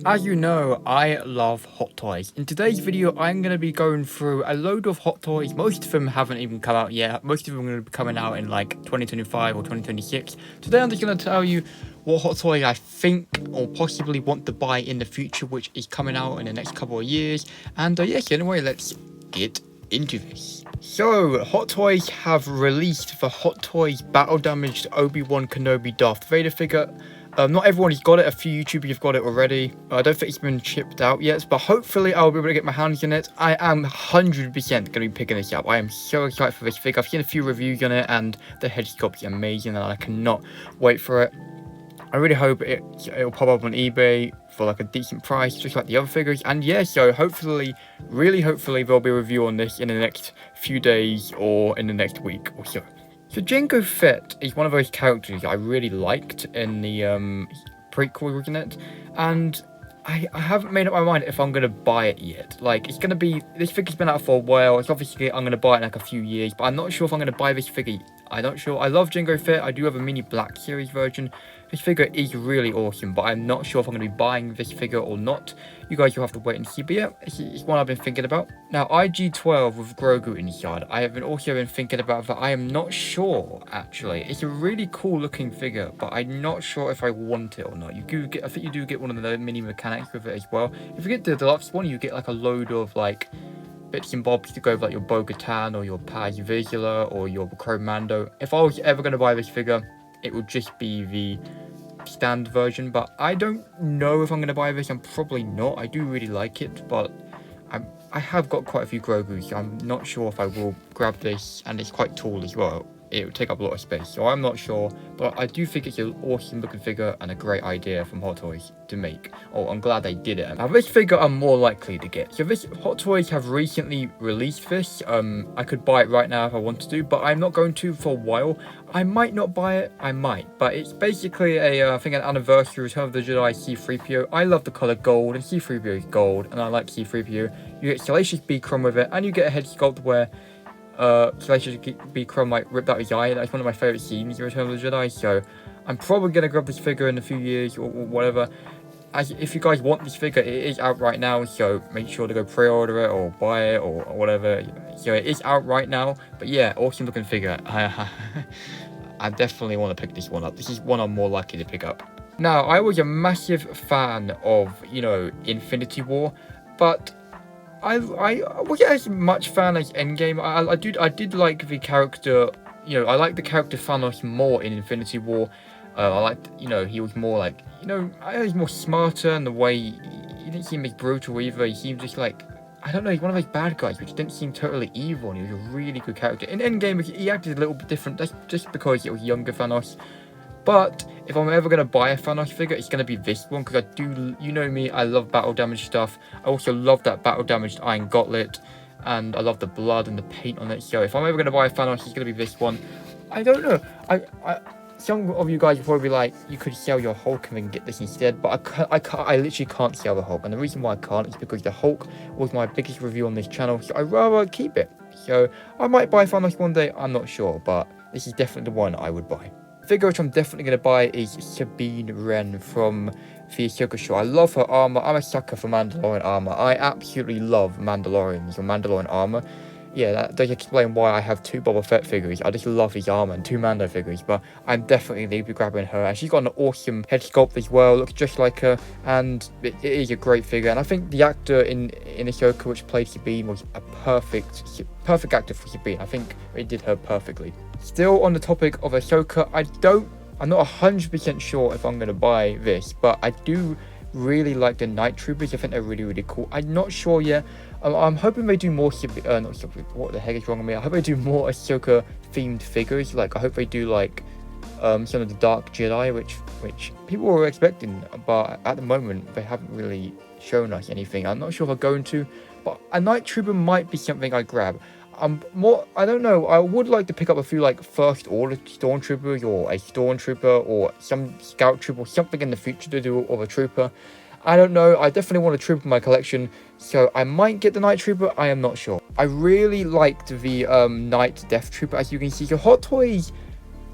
As you know, I love Hot Toys. In today's video, I'm going to be going through a load of Hot Toys. Most of them haven't even come out yet. Most of them are going to be coming out in like 2025 or 2026. Today, I'm just going to tell you what Hot Toy I think or possibly want to buy in the future, which is coming out in the next couple of years. And yes, anyway, let's get into this. So, Hot Toys have released the Hot Toys Battle Damaged Obi-Wan Kenobi Darth Vader figure. Not everyone has got it. A few YouTubers have got it already. I don't think it's been shipped out yet, but hopefully I'll be able to get my hands on it. I am 100% going to be picking this up. I am so excited for this figure. I've seen a few reviews on it, and the head sculpt is amazing, and I cannot wait for it. I really hope it'll pop up on eBay for like a decent price, just like the other figures. And yeah, so hopefully, really hopefully, there'll be a review on this in the next few days or in the next week or so. So Jango Fett is one of those characters I really liked in the prequel, wasn't it? And I haven't made up my mind if I'm going to buy it yet. Like, it's going to be... This figure's been out for a while. It's obviously I'm going to buy it in like a few years. But I'm not sure if I'm going to buy this figure. I'm not sure. I love Jango Fett. I do have a mini Black Series version. This figure is really awesome. But I'm not sure if I'm going to be buying this figure or not. You guys will have to wait and see. But yeah, it's one I've been thinking about. Now, IG-12 with Grogu inside. I have also been thinking about that. I am not sure, actually. It's a really cool looking figure. But I'm not sure if I want it or not. You do get... I think you do get one of the mini mechanics with it as well. If you get the deluxe one, you get like a load of like bits and bobs to go with like your Bo-Katan or your Paz Vizsla or your Chrome Mando. If I was ever going to buy this figure, it would just be the standard version, but I don't know if I'm going to buy this. I'm probably not. I do really like it, but I have got quite a few Grogu's, so I'm not sure if I will grab this, and it's quite tall as well. It would take up a lot of space, so I'm not sure, but I do think it's an awesome looking figure and a great idea from Hot Toys to make. Oh, I'm glad they did it. Now, this figure I'm more likely to get. So this Hot Toys have recently released this. I could buy it right now if I wanted to, but I'm not going to for a while. I might not buy it, I might, but it's basically I think an anniversary Return of the Jedi C-3PO. I love the color gold, and C-3PO is gold, and I like C-3PO. You get Salacious B Chrome with it, and you get a head sculpt where Salacious B Chrome like ripped out his eye. That's one of my favorite scenes in Return of the Jedi, so I'm probably gonna grab this figure in a few years or whatever. If you guys want this figure, it is out right now, so make sure to go pre-order it or buy it or whatever. So it is out right now, but yeah, awesome looking figure. I definitely want to pick this one up. This is one I'm more likely to pick up. Now, I was a massive fan of, Infinity War, but I wasn't as much fan as Endgame. I did like the character, I like the character Thanos more in Infinity War. I liked, he was more like, he's more smarter, and the way he didn't seem as brutal either. He seemed just like, I don't know, he's one of those bad guys which didn't seem totally evil, and he was a really good character. In Endgame, he acted a little bit different, that's just because it was younger Thanos. But if I'm ever going to buy a Thanos figure, it's going to be this one, because I do, you know me, I love battle damage stuff. I also love that battle damaged Iron Gauntlet, and I love the blood and the paint on it. So if I'm ever going to buy a Thanos, it's going to be this one. I don't know. Some of you guys will probably be like, you could sell your Hulk and then get this instead, but I literally can't sell the Hulk, and the reason why I can't is because the Hulk was my biggest review on this channel, so I'd rather keep it. So I might buy Thanos one day, I'm not sure, but this is definitely the one I would buy. The figure which I'm definitely going to buy is Sabine Wren from the Ahsoka show. I love her armor. I'm a sucker for Mandalorian armor. I absolutely love Mandalorians or Mandalorian armor. Yeah, that does explain why I have two Boba Fett figures. I just love his armor and two Mando figures, but I'm definitely going to be grabbing her. And she's got an awesome head sculpt as well, looks just like her, and it is a great figure. And I think the actor in Ahsoka which played Sabine was a perfect actor for Sabine. I think it did her perfectly. Still on the topic of Ahsoka, I'm not 100% sure if I'm going to buy this, but I do really like the Night Troopers. I think they're really, really cool. I'm not sure yet. I'm hoping they do more what the heck is wrong with me? I hope they do more Ahsoka themed figures. Like, I hope they do like some of the Dark Jedi, which people were expecting, but at the moment they haven't really shown us anything. I'm not sure if I'm going to, but a Night Trooper might be something I grab. I don't know, I would like to pick up a few like First Order Stormtroopers or a Stormtrooper or some Scout Trooper or something in the future to do of a Trooper. I don't know, I definitely want a Trooper in my collection, so I might get the Night Trooper, I am not sure. I really liked the Night Death Trooper, as you can see. So Hot Toys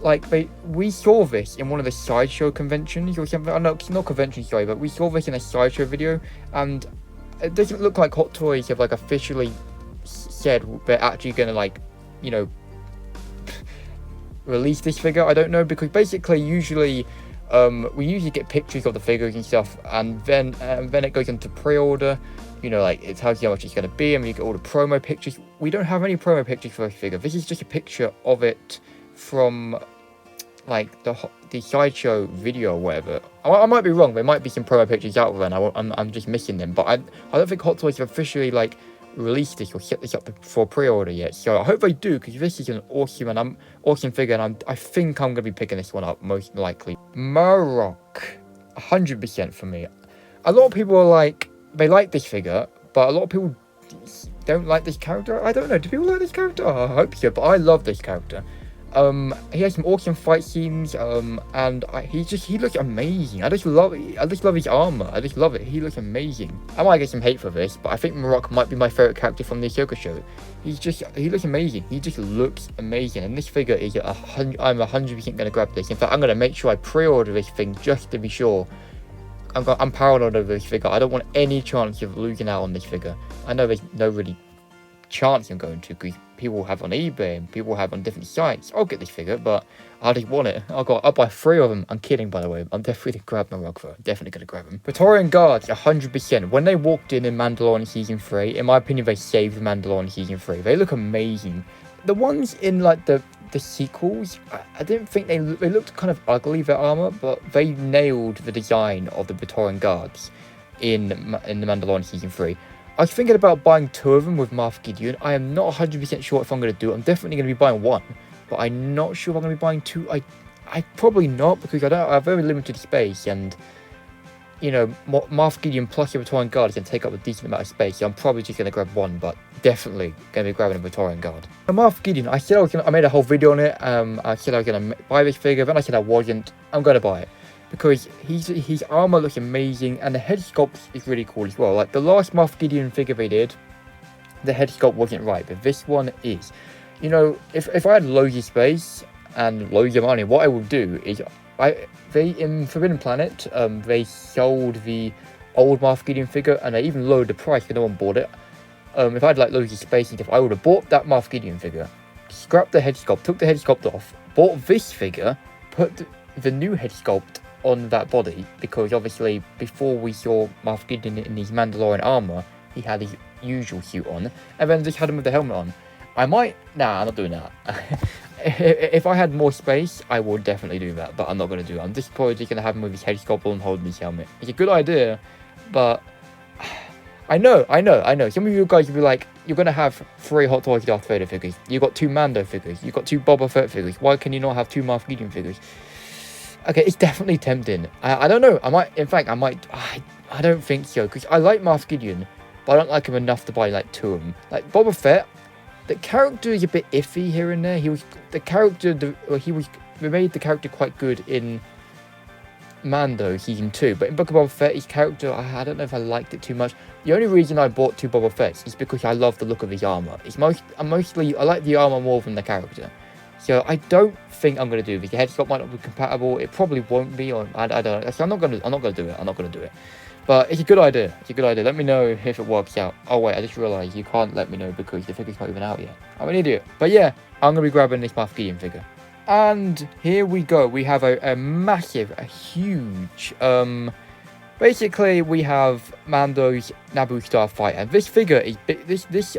like we saw this in one of the sideshow conventions or something. No, it's not convention, sorry, but we saw this in a sideshow video, and it doesn't look like Hot Toys have like officially said they're actually gonna like, you know, release this figure. I don't know, because basically usually we usually get pictures of the figures and stuff, and then it goes into pre-order. You know, like it tells you how much it's going to be, and you get all the promo pictures. We don't have any promo pictures for this figure. This is just a picture of it from like the sideshow video or whatever. I might be wrong. There might be some promo pictures out there, and I'm just missing them. But I don't think Hot Toys have officially like released this or set this up for pre-order yet. So I hope they do, because this is an awesome figure, and I think I'm gonna be picking this one up most likely. Murok, 100% for me. A lot of people are like, they like this figure, but a lot of people don't like this character. I don't know. Do people like this character? I hope so, but I love this character. He has some awesome fight scenes, and he looks amazing. I just love his armor. I just love it. He looks amazing. I might get some hate for this, but I think Murok might be my favorite character from the Ahsoka show. He looks amazing. He just looks amazing, and this figure is I'm 100% gonna grab this. In fact, I'm gonna make sure I pre-order this thing just to be sure. I'm paranoid over this figure. I don't want any chance of losing out on this figure. I know there's no really chance I'm going to, because people have on eBay and people have on different sites. I'll get this figure, but I just want it. I'll buy 3 of them. I'm kidding, by the way. I'm definitely gonna grab Murok though. I'm definitely gonna grab him. Praetorian Guards, 100%. When they walked in Mandalorian Season 3, in my opinion, they saved Mandalorian Season 3. They look amazing. The ones in like the sequels, I didn't think they looked kind of ugly, their armor, but they nailed the design of the Praetorian Guards in the Mandalorian Season 3. I was thinking about buying 2 of them with Moff Gideon. I am not 100% sure if I'm going to do it. I'm definitely going to be buying 1, but I'm not sure if I'm going to be buying 2. I probably not, because I have very limited space, and you know, Moff Gideon plus the Praetorian Guard can take up a decent amount of space, so I'm probably just going to grab 1, but definitely going to be grabbing a Praetorian Guard. Moff Gideon, I made a whole video on it. I said I was going to buy this figure, then I said I wasn't. I'm going to buy it, because his armor looks amazing, and the head sculpt is really cool as well. Like the last Moff Gideon figure they did, the head sculpt wasn't right, but this one is. You know, if I had loads of space and loads of money, what I would do is in Forbidden Planet, they sold the old Moff Gideon figure, and they even lowered the price because no one bought it. If I had like loads of space and stuff, I would have bought that Moff Gideon figure, scrapped the head sculpt, took the head sculpt off, bought this figure, put the new head sculpt on that body, because obviously before we saw Moff Gideon in his Mandalorian armor, he had his usual suit on, and then just had him with the helmet on. I'm not doing that. If I had more space, I would definitely do that, but I'm not going to do it. I'm just probably just going to have him with his head sculpt on, holding his helmet. It's a good idea, but I know. Some of you guys will be like, you're going to have 3 Hot Toys Darth Vader figures. You've got 2 Mando figures. You've got 2 Boba Fett figures. Why can you not have 2 Moff Gideon figures? Okay, it's definitely tempting. I don't know. I don't think so, because I like Moff Gideon, but I don't like him enough to buy like 2 of them. Like Boba Fett, the character is a bit iffy here and there. We made the character quite good in Mando Season 2, but in Book of Boba Fett, his character, I don't know if I liked it too much. The only reason I bought 2 Boba Fetts is because I love the look of his armor. I like the armor more than the character. So I don't think I'm gonna do this. The head sculpt might not be compatible. It probably won't be. Or I don't know. So I'm not gonna do it. I'm not gonna do it. But it's a good idea. Let me know if it works out. Oh wait, I just realised you can't let me know because the figure's not even out yet. I'm an idiot. But yeah, I'm gonna be grabbing this Moff Gideon figure. And here we go. We have a massive, a huge. Basically we have Mando's Naboo Starfighter. And this figure is this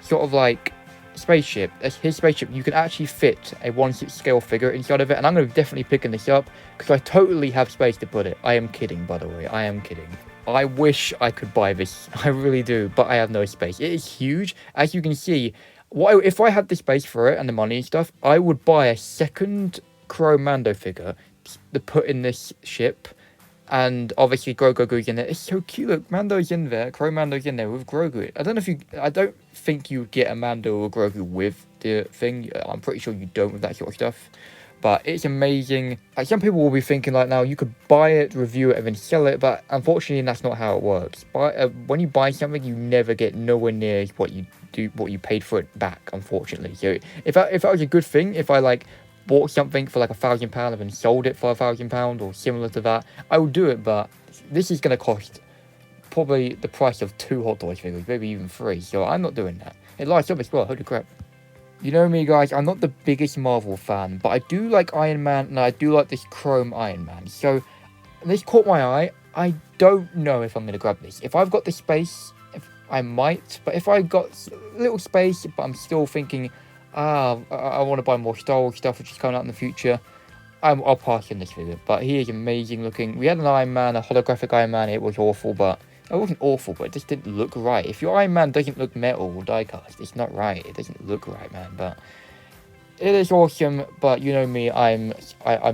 sort of like spaceship. His spaceship, you can actually fit a 1/6 scale figure inside of it, and I'm going to be definitely picking this up because I totally have space to put it. I am kidding, by the way. I am kidding. I wish I could buy this. I really do, but I have no space. It is huge. As you can see, if I had the space for it and the money and stuff, I would buy a second Crow Mando figure to put in this ship. And obviously Grogu's in there. It's so cute. Look, Mando's in there. Crow Mando's in there with Grogu. I don't think you get a Mando or Grogu with the thing. I'm pretty sure you don't with that sort of stuff. But it's amazing. Like, some people will be thinking like, now you could buy it, review it, and then sell it. But unfortunately, that's not how it works. When you buy something, you never get nowhere near what you paid for it back. Unfortunately, so if that was a good thing, if I like bought something for like £1,000 and then sold it for £1,000 or similar to that, I would do it, but this is going to cost probably the price of 2 Hot Toys figures, maybe even 3, so I'm not doing that. It lights up as well, holy crap. You know me, guys, I'm not the biggest Marvel fan, but I do like Iron Man, and I do like this chrome Iron Man. So, this caught my eye. I don't know if I'm going to grab this. If I've got the space, I might. But if I've got a little space, but I'm still thinking, I want to buy more Star Wars stuff, which is coming out in the future, I'll pass on this figure. But he is amazing looking. We had an Iron Man, a holographic Iron Man. It was awful, but... It wasn't awful, but it just didn't look right. If your Iron Man doesn't look metal or die-cast, it's not right. It doesn't look right, man. But it is awesome. But you know me, I'm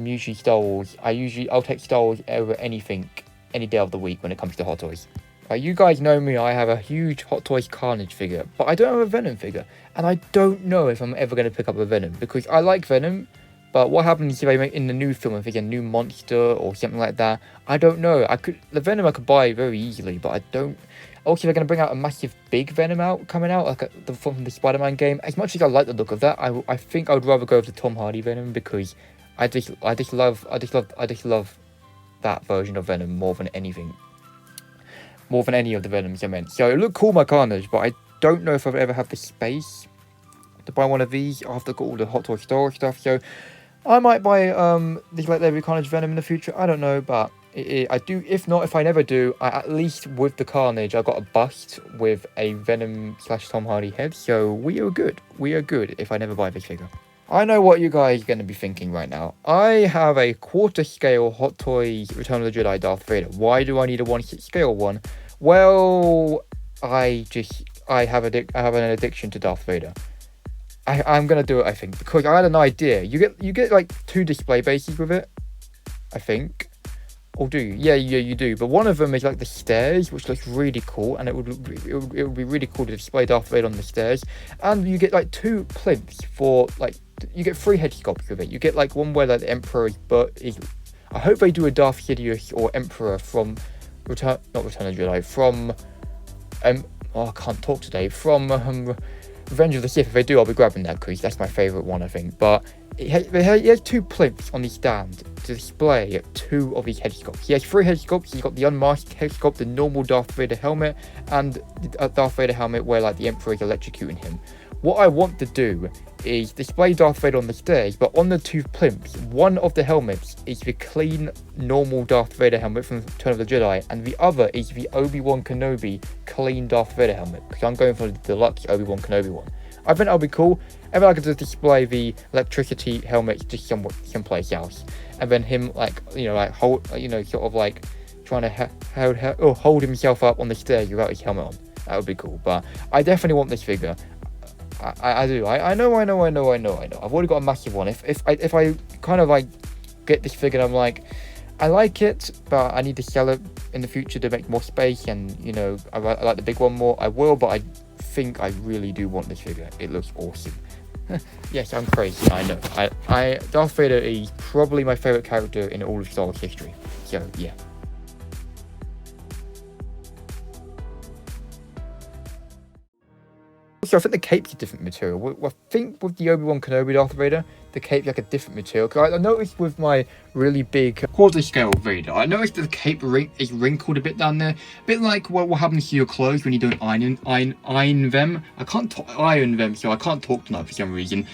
usually Star Wars. I'll take Star Wars over anything, any day of the week when it comes to Hot Toys. You guys know me. I have a huge Hot Toys Carnage figure, but I don't have a Venom figure, and I don't know if I'm ever going to pick up a Venom because I like Venom. But what happens if I make in the new film, if it's a new monster or something like that? I don't know. The Venom I could buy very easily, but I don't. Also, they're going to bring out a massive big Venom coming out, like from the Spider-Man game. As much as I like the look of that, I think I would rather go with the Tom Hardy Venom because I just love that version of Venom more than anything, more than any of the Venoms I meant. So it looked cool, my Carnage, but I don't know if I've ever had the space to buy one of these after I got all the Hot Toy Store stuff. So I might buy this Legendary Carnage Venom in the future. I don't know, but I do. If I never do, at least with the Carnage, I got a bust with a Venom / Tom Hardy head. So we are good. We are good if I never buy this figure. I know what you guys are going to be thinking right now. I have a quarter scale Hot Toys Return of the Jedi Darth Vader. Why do I need a 1/6 scale one? Well, I have an addiction to Darth Vader. I'm gonna do it, I think, because I had an idea. You get like 2 display bases with it, I think. Or do you? Yeah, you do. But one of them is like the stairs, which looks really cool, and it would be really cool to display Darth Vader on the stairs. And you get like 2 plinths for like you get 3 head sculpts with it. You get like one where like the Emperor is. I hope they do a Darth Sidious or Emperor from not Return of the Jedi, from I can't talk today. From Revenge of the Sith. If they do, I'll be grabbing that because that's my favourite one, I think. But he has 2 plinths on the stand to display 2 of his head sculpts. He has 3 head sculpts. He's got the unmasked head sculpt, the normal Darth Vader helmet, and the Darth Vader helmet where like the Emperor is electrocuting him. What I want to do is display Darth Vader on the stairs, but on the 2 plinths, one of the helmets is the clean, normal Darth Vader helmet from Return of the Jedi, and the other is the Obi-Wan Kenobi clean Darth Vader helmet, because I'm going for the deluxe Obi-Wan Kenobi one. I think that'll be cool, and then I could just display the electricity helmet just someplace else, and then him hold, sort of like trying to hold himself up on the stairs without his helmet on. That would be cool, but I definitely want this figure. I do. I know. I've already got a massive one. If I kind of like get this figure, I'm like, I like it, but I need to sell it in the future to make more space, and I like the big one more. I will, but I think I really do want this figure. It looks awesome. Yes, I'm crazy. I know. Darth Vader is probably my favorite character in all of Star Wars history. So yeah. So I think the cape's a different material. I think with the Obi-Wan Kenobi Darth Vader, the cape's like a different material. Because I noticed with my really big quarter scale Vader, I noticed that the cape is wrinkled a bit down there. A bit like what happens to your clothes when you don't iron them. I can't iron them, so I can't talk tonight for some reason.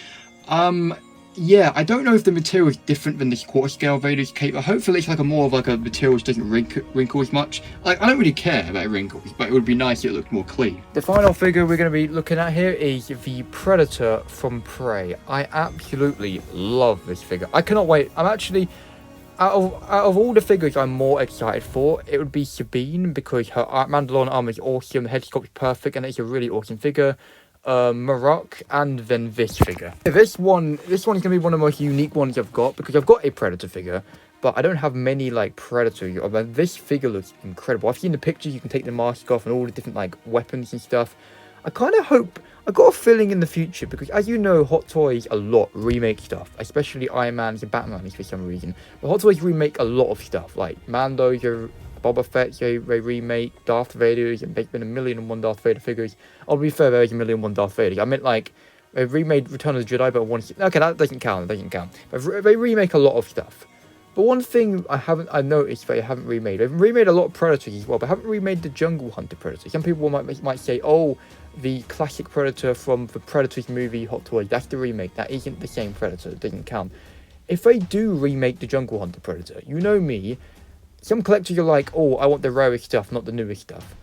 Yeah, I don't know if the material is different than this quarter scale Vader's cape. Hopefully it's like a material which doesn't wrinkle as much. Like, I don't really care about wrinkles, but it would be nice if it looked more clean. The final figure we're going to be looking at here is the Predator from Prey. I absolutely love this figure. I cannot wait. I'm actually, out of all the figures I'm more excited for, it would be Sabine, because her Mandalorian armor is awesome, the head sculpt is perfect, and it's a really awesome figure. Marok, and then this figure. This one is going to be one of the most unique ones I've got, because I've got a Predator figure, but I don't have many like Predator. This figure looks incredible. I've seen the pictures. You can take the mask off and all the different like weapons and stuff. I kind of hope, I got a feeling in the future, because as you know, Hot Toys a lot remake stuff, especially Iron Man and Batman for some reason. But Hot Toys remake a lot of stuff, like Mando's, Boba Fett's a remake, Darth Vader's, and there's been 1,000,001 Darth Vader figures. I'll be fair, there's 1,000,001 Darth Vader. I meant like They remade Return of the Jedi, but okay, that doesn't count. They remake a lot of stuff. But one thing I noticed they haven't remade. They've remade a lot of Predators as well, but haven't remade the Jungle Hunter Predator. Some people might say, oh, the classic Predator from the Predators movie, Hot Toys, that's the remake. That isn't the same Predator. It doesn't count. If they do remake the Jungle Hunter Predator, you know me, some collectors are like, oh, I want the rarest stuff, not the newest stuff.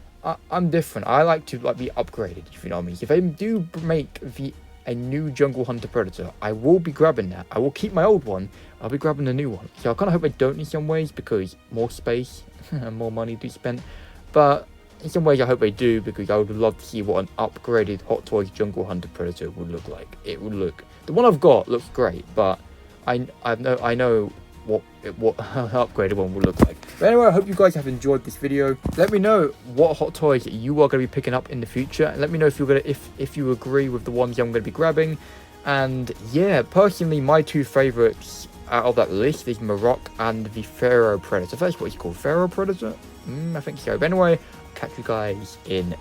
I'm different. I like to be upgraded, if you know what I mean. If they do make a new Jungle Hunter Predator, I will be grabbing that. I will keep my old one. I'll be grabbing the new one. So I kind of hope they don't in some ways, because more space and more money to be spent. But in some ways I hope they do, because I would love to see what an upgraded Hot Toys Jungle Hunter Predator would look like. It would look... The one I've got looks great, but I know what an upgraded one would look like. But anyway, I hope you guys have enjoyed this video. Let me know what Hot Toys you are going to be picking up in the future, and let me know if you're gonna if you agree with the ones I'm going to be grabbing. And yeah, personally, my two favorites out of that list is Marok and the Pharaoh Predator. That's what he's called, Pharaoh Predator. I think so. But anyway, I'll catch you guys in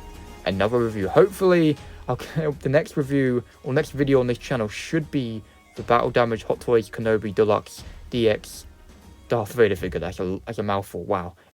another review. Hopefully, the next review or next video on this channel should be the Battle Damage Hot Toys Kenobi Deluxe DX Darth Vader figure. That's a mouthful. Wow.